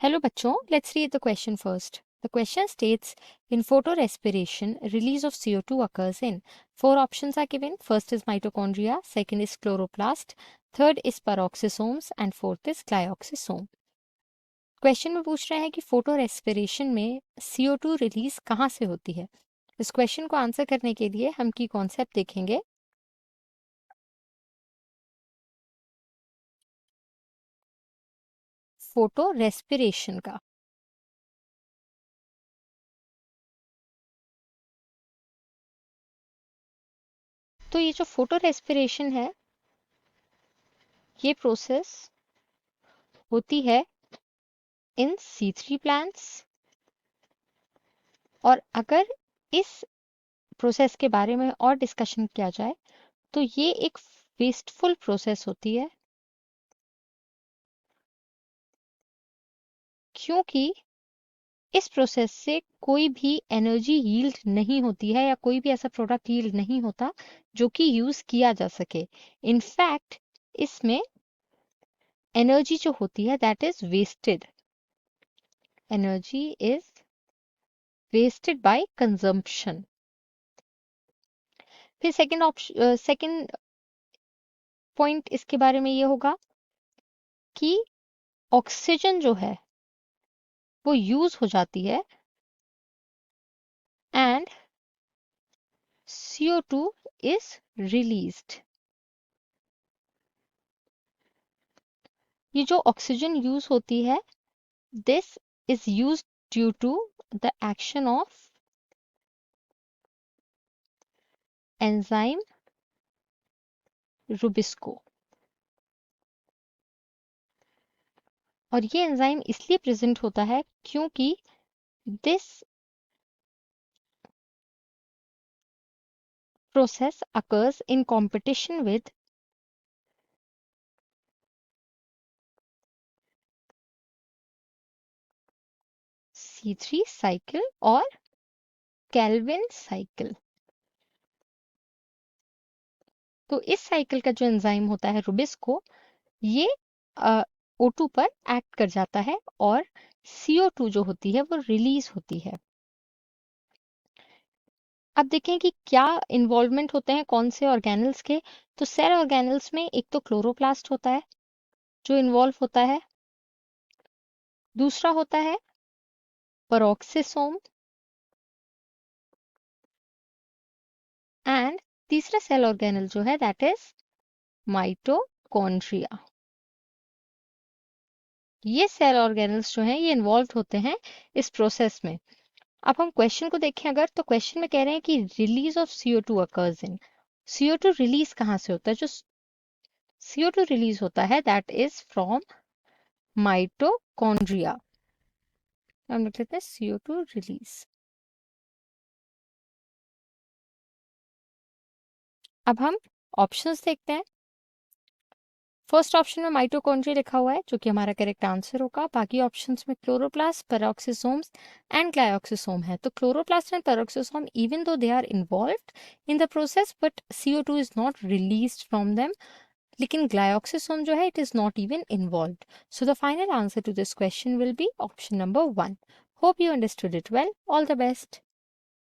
Hello बच्चों, let's read the question first. The question states, in photorespiration, release of CO2 occurs in. Four options are given. First is mitochondria, second is chloroplast, third is peroxisomes and fourth is glyoxysome. Question में पूछ रहे हैं कि photo respiration में CO2 release कहाँ से होती है। इस क्वेश्चन को आंसर करने के लिए हम की कॉन्सेप्ट देखेंगे। फोटो रेस्पिरेशन का तो ये जो फोटो रेस्पिरेशन है, ये प्रोसेस होती है इन C3 प्लांट्स। और अगर इस प्रोसेस के बारे में और डिस्कशन किया जाए तो ये एक वेस्टफुल प्रोसेस होती है, क्योंकि इस प्रोसेस से कोई भी एनर्जी यील्ड नहीं होती है या कोई भी ऐसा प्रोडक्ट यील्ड नहीं होता जो कि यूज किया जा सके। इनफैक्ट इसमें एनर्जी जो होती है that is wasted, energy is wasted by consumption. फिर सेकंड पॉइंट इसके बारे में ये होगा कि ऑक्सीजन जो है वो यूज हो जाती है एंड CO2 is released. ये जो ऑक्सीजन यूज होती है, this is used due to the action of enzyme Rubisco. और ये एंजाइम इसलिए प्रेजेंट होता है क्योंकि this process occurs in competition with C3 cycle और Calvin cycle। तो इस साइकिल का जो एंजाइम होता है रुबिस्को, ये O2 पर एक्ट कर जाता है और CO2 जो होती है वो रिलीज होती है। अब देखें कि क्या इन्वॉल्वमेंट होते हैं कौन से ऑर्गेनल्स के। तो सेल ऑर्गेनल्स में एक तो क्लोरोप्लास्ट होता है जो इन्वॉल्व होता है, दूसरा होता है पेरोक्सिसोम एंड तीसरा सेल ऑर्गेनल जो है दैट इज माइटोकॉन्ड्रिया। ये सेल ऑर्गेनल्स जो हैं ये इन्वॉल्व होते हैं इस प्रोसेस में। अब हम क्वेश्चन को देखें अगर, तो क्वेश्चन में कह रहे हैं कि release of CO2 occurs in. CO2 release कहाँ से होता है? जो CO2 रिलीज होता है दैट इज फ्रॉम माइटोकॉन्ड्रिया। हम लिख लेते हैं CO2 रिलीज। अब हम ऑप्शंस देखते हैं। फर्स्ट ऑप्शन में माइटोकॉन्ड्रिया लिखा हुआ है जो कि हमारा करेक्ट आंसर होगा। बाकी ऑप्शंस में क्लोरोप्लास्ट, पेरोक्सिसोम्स एंड ग्लायोक्सिसोम है। तो chloroplast and peroxisome even though they are involved in the process but CO2 is not released from them. लेकिन ग्लायोक्सिसोम जो है it is not even involved. So the final answer to this question will be option number 1। Hope you understood it well. All the best.